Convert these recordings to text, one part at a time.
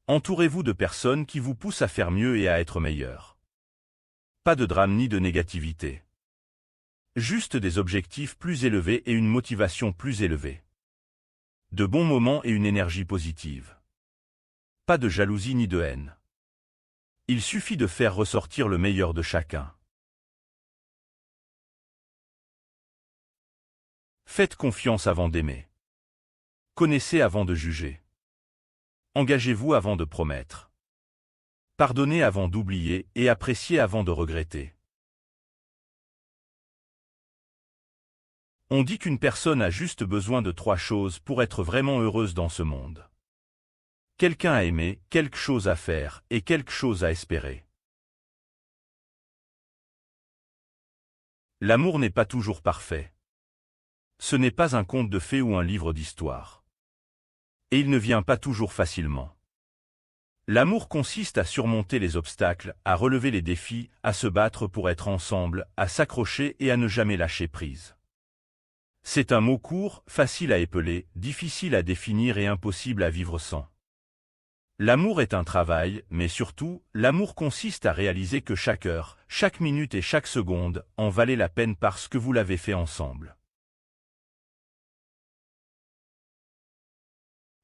Entourez-vous de personnes qui vous poussent à faire mieux et à être meilleur. Pas de drame ni de négativité. Juste des objectifs plus élevés et une motivation plus élevée. De bons moments et une énergie positive. Pas de jalousie ni de haine. Il suffit de faire ressortir le meilleur de chacun. Faites confiance avant d'aimer. Connaissez avant de juger. Engagez-vous avant de promettre. Pardonnez avant d'oublier et appréciez avant de regretter. On dit qu'une personne a juste besoin de 3 choses pour être vraiment heureuse dans ce monde. Quelqu'un à aimer, quelque chose à faire et quelque chose à espérer. L'amour n'est pas toujours parfait. Ce n'est pas un conte de fées ou un livre d'histoire. Et il ne vient pas toujours facilement. L'amour consiste à surmonter les obstacles, à relever les défis, à se battre pour être ensemble, à s'accrocher et à ne jamais lâcher prise. C'est un mot court, facile à épeler, difficile à définir et impossible à vivre sans. L'amour est un travail, mais surtout, l'amour consiste à réaliser que chaque heure, chaque minute et chaque seconde en valait la peine parce que vous l'avez fait ensemble.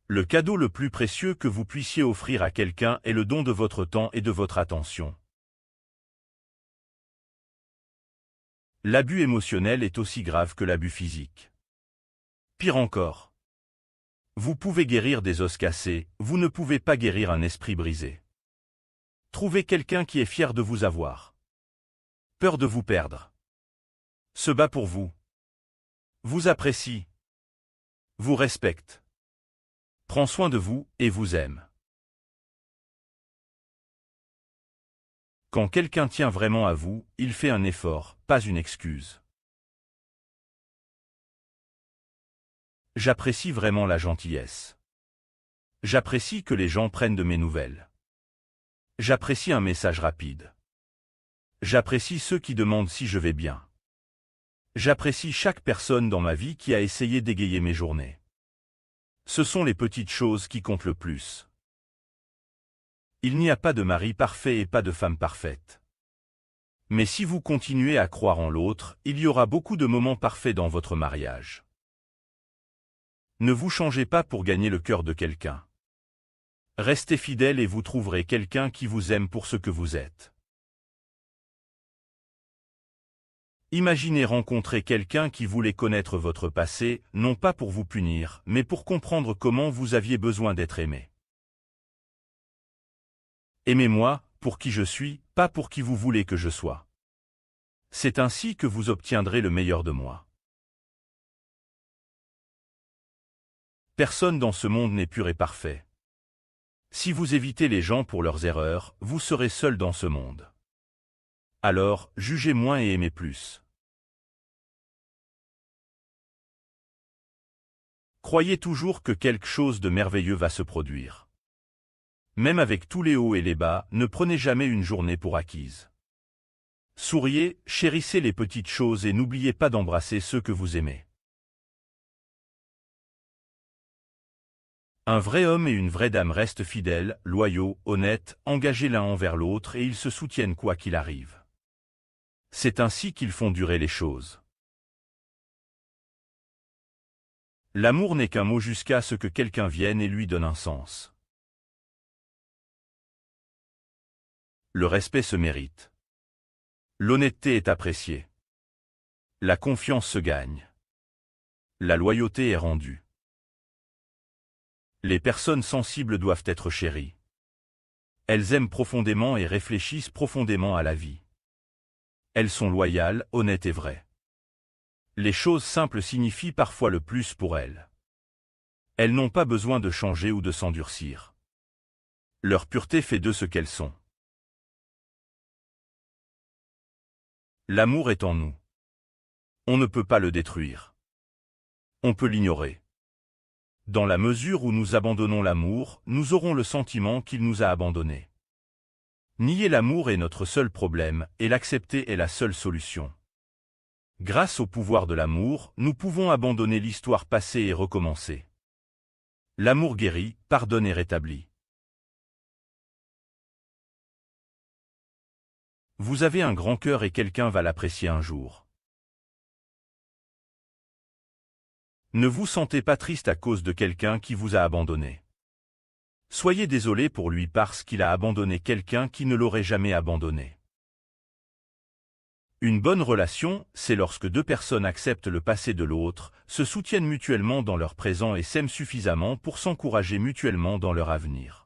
Le cadeau le plus précieux que vous puissiez offrir à quelqu'un est le don de votre temps et de votre attention. L'abus émotionnel est aussi grave que l'abus physique. Pire encore. Vous pouvez guérir des os cassés, vous ne pouvez pas guérir un esprit brisé. Trouvez quelqu'un qui est fier de vous avoir. Peur de vous perdre. Se bat pour vous. Vous apprécie. Vous respecte. Prend soin de vous et vous aime. Quand quelqu'un tient vraiment à vous, il fait un effort, pas une excuse. J'apprécie vraiment la gentillesse. J'apprécie que les gens prennent de mes nouvelles. J'apprécie un message rapide. J'apprécie ceux qui demandent si je vais bien. J'apprécie chaque personne dans ma vie qui a essayé d'égayer mes journées. Ce sont les petites choses qui comptent le plus. Il n'y a pas de mari parfait et pas de femme parfaite. Mais si vous continuez à croire en l'autre, il y aura beaucoup de moments parfaits dans votre mariage. Ne vous changez pas pour gagner le cœur de quelqu'un. Restez fidèle et vous trouverez quelqu'un qui vous aime pour ce que vous êtes. Imaginez rencontrer quelqu'un qui voulait connaître votre passé, non pas pour vous punir, mais pour comprendre comment vous aviez besoin d'être aimé. Aimez-moi, pour qui je suis, pas pour qui vous voulez que je sois. C'est ainsi que vous obtiendrez le meilleur de moi. Personne dans ce monde n'est pur et parfait. Si vous évitez les gens pour leurs erreurs, vous serez seul dans ce monde. Alors, jugez moins et aimez plus. Croyez toujours que quelque chose de merveilleux va se produire. Même avec tous les hauts et les bas, ne prenez jamais une journée pour acquise. Souriez, chérissez les petites choses et n'oubliez pas d'embrasser ceux que vous aimez. Un vrai homme et une vraie dame restent fidèles, loyaux, honnêtes, engagés l'un envers l'autre et ils se soutiennent quoi qu'il arrive. C'est ainsi qu'ils font durer les choses. L'amour n'est qu'un mot jusqu'à ce que quelqu'un vienne et lui donne un sens. Le respect se mérite. L'honnêteté est appréciée. La confiance se gagne. La loyauté est rendue. Les personnes sensibles doivent être chéries. Elles aiment profondément et réfléchissent profondément à la vie. Elles sont loyales, honnêtes et vraies. Les choses simples signifient parfois le plus pour elles. Elles n'ont pas besoin de changer ou de s'endurcir. Leur pureté fait d'eux ce qu'elles sont. L'amour est en nous. On ne peut pas le détruire. On peut l'ignorer. Dans la mesure où nous abandonnons l'amour, nous aurons le sentiment qu'il nous a abandonnés. Nier l'amour est notre seul problème, et l'accepter est la seule solution. Grâce au pouvoir de l'amour, nous pouvons abandonner l'histoire passée et recommencer. L'amour guérit, pardonne et rétablit. Vous avez un grand cœur et quelqu'un va l'apprécier un jour. Ne vous sentez pas triste à cause de quelqu'un qui vous a abandonné. Soyez désolé pour lui parce qu'il a abandonné quelqu'un qui ne l'aurait jamais abandonné. Une bonne relation, c'est lorsque deux personnes acceptent le passé de l'autre, se soutiennent mutuellement dans leur présent et s'aiment suffisamment pour s'encourager mutuellement dans leur avenir.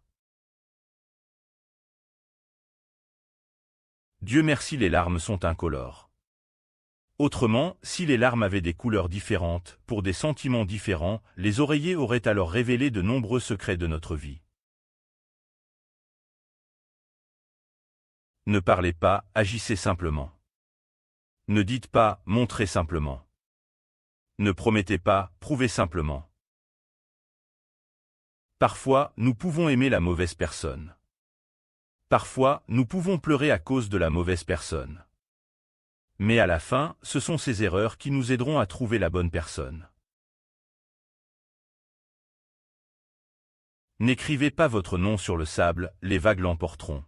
Dieu merci, les larmes sont incolores. Autrement, si les larmes avaient des couleurs différentes, pour des sentiments différents, les oreillers auraient alors révélé de nombreux secrets de notre vie. Ne parlez pas, agissez simplement. Ne dites pas, montrez simplement. Ne promettez pas, prouvez simplement. Parfois, nous pouvons aimer la mauvaise personne. Parfois, nous pouvons pleurer à cause de la mauvaise personne. Mais à la fin, ce sont ces erreurs qui nous aideront à trouver la bonne personne. N'écrivez pas votre nom sur le sable, les vagues l'emporteront.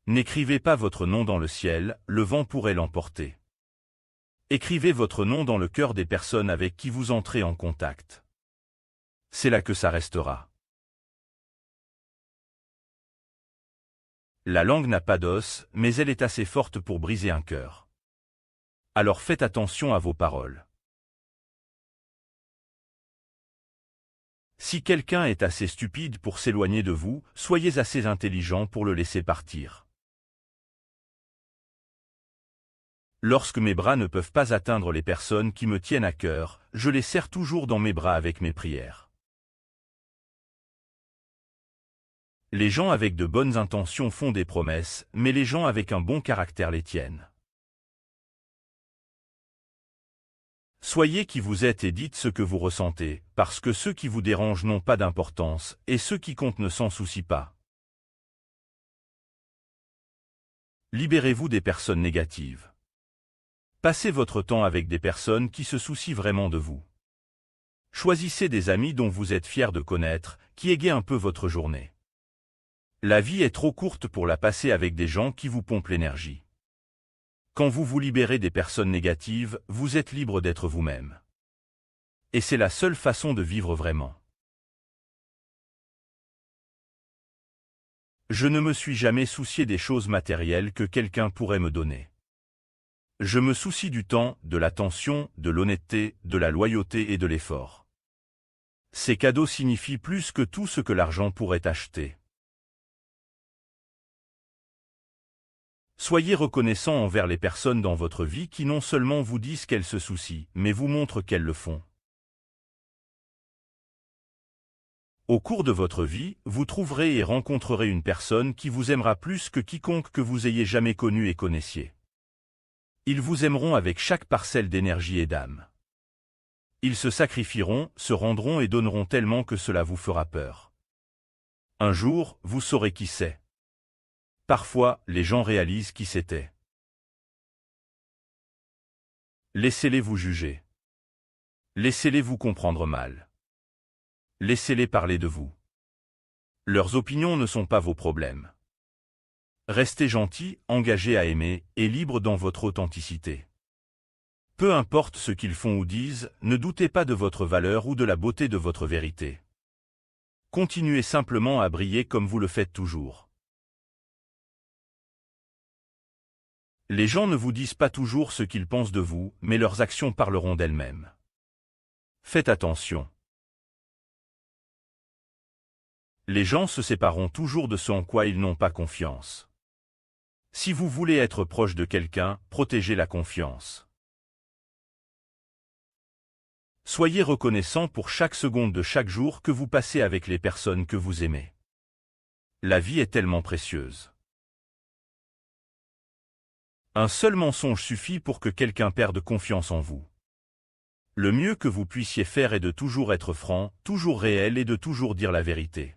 N'écrivez pas votre nom dans le ciel, le vent pourrait l'emporter. Écrivez votre nom dans le cœur des personnes avec qui vous entrez en contact. C'est là que ça restera. La langue n'a pas d'os, mais elle est assez forte pour briser un cœur. Alors faites attention à vos paroles. Si quelqu'un est assez stupide pour s'éloigner de vous, soyez assez intelligent pour le laisser partir. Lorsque mes bras ne peuvent pas atteindre les personnes qui me tiennent à cœur, je les serre toujours dans mes bras avec mes prières. Les gens avec de bonnes intentions font des promesses, mais les gens avec un bon caractère les tiennent. Soyez qui vous êtes et dites ce que vous ressentez, parce que ceux qui vous dérangent n'ont pas d'importance, et ceux qui comptent ne s'en soucient pas. Libérez-vous des personnes négatives. Passez votre temps avec des personnes qui se soucient vraiment de vous. Choisissez des amis dont vous êtes fiers de connaître, qui égayent un peu votre journée. La vie est trop courte pour la passer avec des gens qui vous pompent l'énergie. Quand vous vous libérez des personnes négatives, vous êtes libre d'être vous-même. Et c'est la seule façon de vivre vraiment. Je ne me suis jamais soucié des choses matérielles que quelqu'un pourrait me donner. Je me soucie du temps, de l'attention, de l'honnêteté, de la loyauté et de l'effort. Ces cadeaux signifient plus que tout ce que l'argent pourrait acheter. Soyez reconnaissant envers les personnes dans votre vie qui non seulement vous disent qu'elles se soucient, mais vous montrent qu'elles le font. Au cours de votre vie, vous trouverez et rencontrerez une personne qui vous aimera plus que quiconque que vous ayez jamais connu et connaissiez. Ils vous aimeront avec chaque parcelle d'énergie et d'âme. Ils se sacrifieront, se rendront et donneront tellement que cela vous fera peur. Un jour, vous saurez qui c'est. Parfois, les gens réalisent qui c'était. Laissez-les vous juger. Laissez-les vous comprendre mal. Laissez-les parler de vous. Leurs opinions ne sont pas vos problèmes. Restez gentil, engagé à aimer, et libre dans votre authenticité. Peu importe ce qu'ils font ou disent, ne doutez pas de votre valeur ou de la beauté de votre vérité. Continuez simplement à briller comme vous le faites toujours. Les gens ne vous disent pas toujours ce qu'ils pensent de vous, mais leurs actions parleront d'elles-mêmes. Faites attention. Les gens se sépareront toujours de ce en quoi ils n'ont pas confiance. Si vous voulez être proche de quelqu'un, protégez la confiance. Soyez reconnaissant pour chaque seconde de chaque jour que vous passez avec les personnes que vous aimez. La vie est tellement précieuse. Un seul mensonge suffit pour que quelqu'un perde confiance en vous. Le mieux que vous puissiez faire est de toujours être franc, toujours réel et de toujours dire la vérité.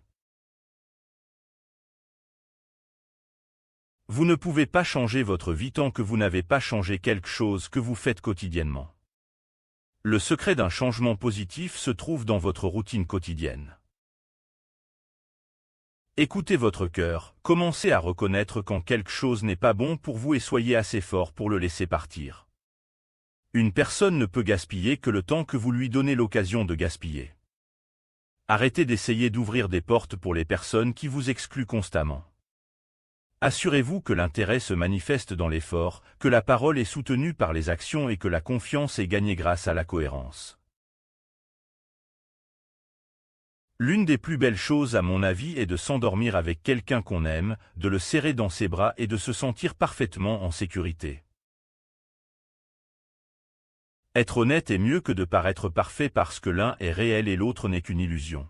Vous ne pouvez pas changer votre vie tant que vous n'avez pas changé quelque chose que vous faites quotidiennement. Le secret d'un changement positif se trouve dans votre routine quotidienne. Écoutez votre cœur, commencez à reconnaître quand quelque chose n'est pas bon pour vous et soyez assez fort pour le laisser partir. Une personne ne peut gaspiller que le temps que vous lui donnez l'occasion de gaspiller. Arrêtez d'essayer d'ouvrir des portes pour les personnes qui vous excluent constamment. Assurez-vous que l'intérêt se manifeste dans l'effort, que la parole est soutenue par les actions et que la confiance est gagnée grâce à la cohérence. L'une des plus belles choses à mon avis est de s'endormir avec quelqu'un qu'on aime, de le serrer dans ses bras et de se sentir parfaitement en sécurité. Être honnête est mieux que de paraître parfait parce que l'un est réel et l'autre n'est qu'une illusion.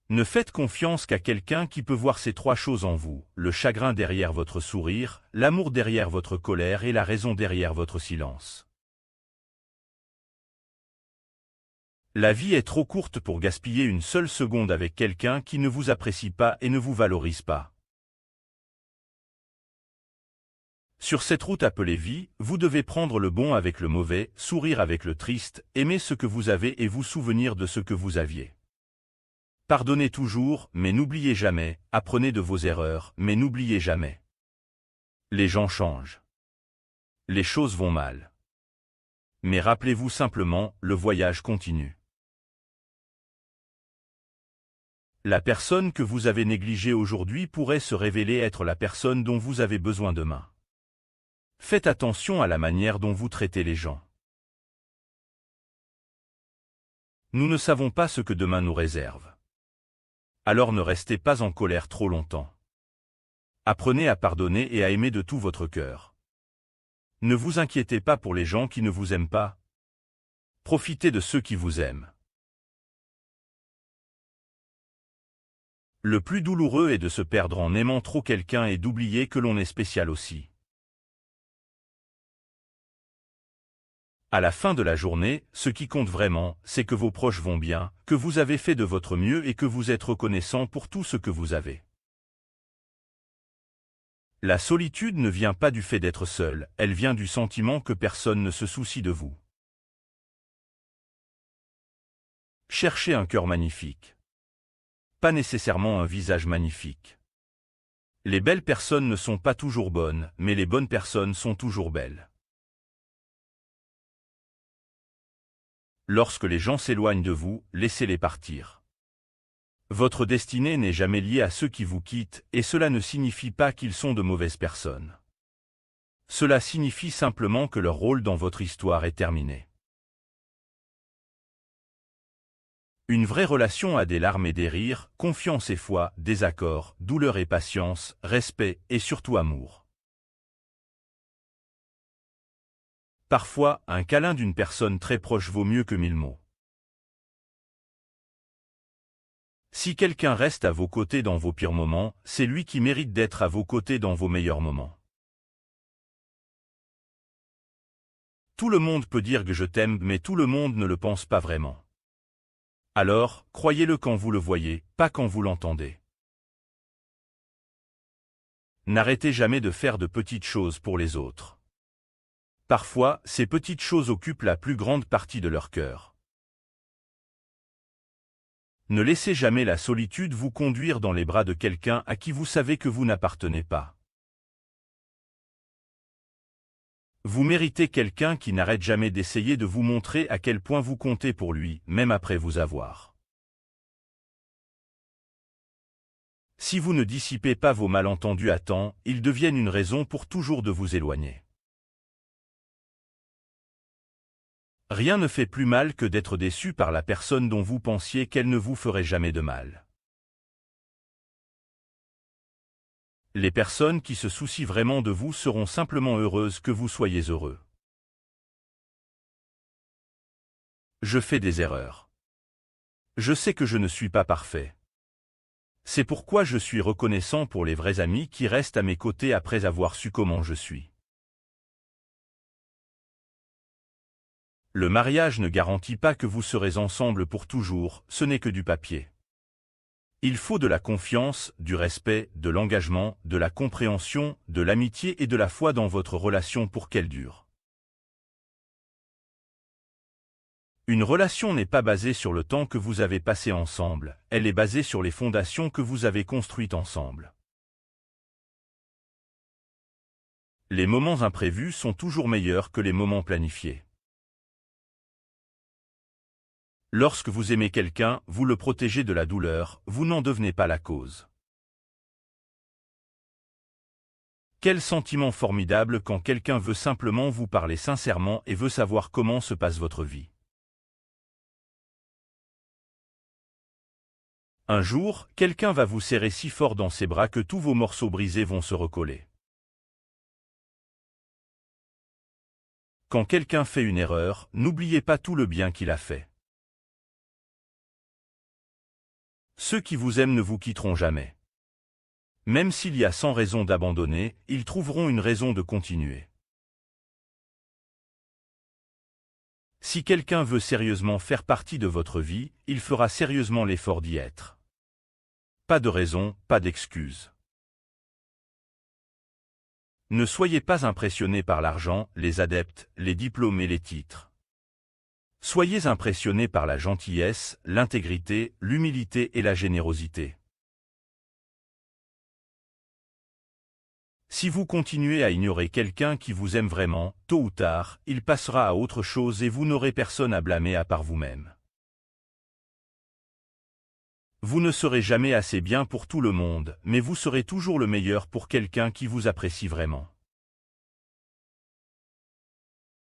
Ne faites confiance qu'à quelqu'un qui peut voir ces trois choses en vous, le chagrin derrière votre sourire, l'amour derrière votre colère et la raison derrière votre silence. La vie est trop courte pour gaspiller une seule seconde avec quelqu'un qui ne vous apprécie pas et ne vous valorise pas. Sur cette route appelée vie, vous devez prendre le bon avec le mauvais, sourire avec le triste, aimer ce que vous avez et vous souvenir de ce que vous aviez. Pardonnez toujours, mais n'oubliez jamais, apprenez de vos erreurs, mais n'oubliez jamais. Les gens changent. Les choses vont mal. Mais rappelez-vous simplement, le voyage continue. La personne que vous avez négligée aujourd'hui pourrait se révéler être la personne dont vous avez besoin demain. Faites attention à la manière dont vous traitez les gens. Nous ne savons pas ce que demain nous réserve. Alors ne restez pas en colère trop longtemps. Apprenez à pardonner et à aimer de tout votre cœur. Ne vous inquiétez pas pour les gens qui ne vous aiment pas. Profitez de ceux qui vous aiment. Le plus douloureux est de se perdre en aimant trop quelqu'un et d'oublier que l'on est spécial aussi. À la fin de la journée, ce qui compte vraiment, c'est que vos proches vont bien, que vous avez fait de votre mieux et que vous êtes reconnaissant pour tout ce que vous avez. La solitude ne vient pas du fait d'être seul, elle vient du sentiment que personne ne se soucie de vous. Cherchez un cœur magnifique. Pas nécessairement un visage magnifique. Les belles personnes ne sont pas toujours bonnes, mais les bonnes personnes sont toujours belles. Lorsque les gens s'éloignent de vous, laissez-les partir. Votre destinée n'est jamais liée à ceux qui vous quittent, et cela ne signifie pas qu'ils sont de mauvaises personnes. Cela signifie simplement que leur rôle dans votre histoire est terminé. Une vraie relation a des larmes et des rires, confiance et foi, désaccord, douleur et patience, respect et surtout amour. Parfois, un câlin d'une personne très proche vaut mieux que 1000 mots. Si quelqu'un reste à vos côtés dans vos pires moments, c'est lui qui mérite d'être à vos côtés dans vos meilleurs moments. Tout le monde peut dire que je t'aime, mais tout le monde ne le pense pas vraiment. Alors, croyez-le quand vous le voyez, pas quand vous l'entendez. N'arrêtez jamais de faire de petites choses pour les autres. Parfois, ces petites choses occupent la plus grande partie de leur cœur. Ne laissez jamais la solitude vous conduire dans les bras de quelqu'un à qui vous savez que vous n'appartenez pas. Vous méritez quelqu'un qui n'arrête jamais d'essayer de vous montrer à quel point vous comptez pour lui, même après vous avoir. Si vous ne dissipez pas vos malentendus à temps, ils deviennent une raison pour toujours de vous éloigner. Rien ne fait plus mal que d'être déçu par la personne dont vous pensiez qu'elle ne vous ferait jamais de mal. Les personnes qui se soucient vraiment de vous seront simplement heureuses que vous soyez heureux. Je fais des erreurs. Je sais que je ne suis pas parfait. C'est pourquoi je suis reconnaissant pour les vrais amis qui restent à mes côtés après avoir su comment je suis. Le mariage ne garantit pas que vous serez ensemble pour toujours, ce n'est que du papier. Il faut de la confiance, du respect, de l'engagement, de la compréhension, de l'amitié et de la foi dans votre relation pour qu'elle dure. Une relation n'est pas basée sur le temps que vous avez passé ensemble, elle est basée sur les fondations que vous avez construites ensemble. Les moments imprévus sont toujours meilleurs que les moments planifiés. Lorsque vous aimez quelqu'un, vous le protégez de la douleur, vous n'en devenez pas la cause. Quel sentiment formidable quand quelqu'un veut simplement vous parler sincèrement et veut savoir comment se passe votre vie. Un jour, quelqu'un va vous serrer si fort dans ses bras que tous vos morceaux brisés vont se recoller. Quand quelqu'un fait une erreur, n'oubliez pas tout le bien qu'il a fait. Ceux qui vous aiment ne vous quitteront jamais. Même s'il y a 100 raisons d'abandonner, ils trouveront une raison de continuer. Si quelqu'un veut sérieusement faire partie de votre vie, il fera sérieusement l'effort d'y être. Pas de raison, pas d'excuse. Ne soyez pas impressionnés par l'argent, les adeptes, les diplômes et les titres. Soyez impressionnés par la gentillesse, l'intégrité, l'humilité et la générosité. Si vous continuez à ignorer quelqu'un qui vous aime vraiment, tôt ou tard, il passera à autre chose et vous n'aurez personne à blâmer à part vous-même. Vous ne serez jamais assez bien pour tout le monde, mais vous serez toujours le meilleur pour quelqu'un qui vous apprécie vraiment.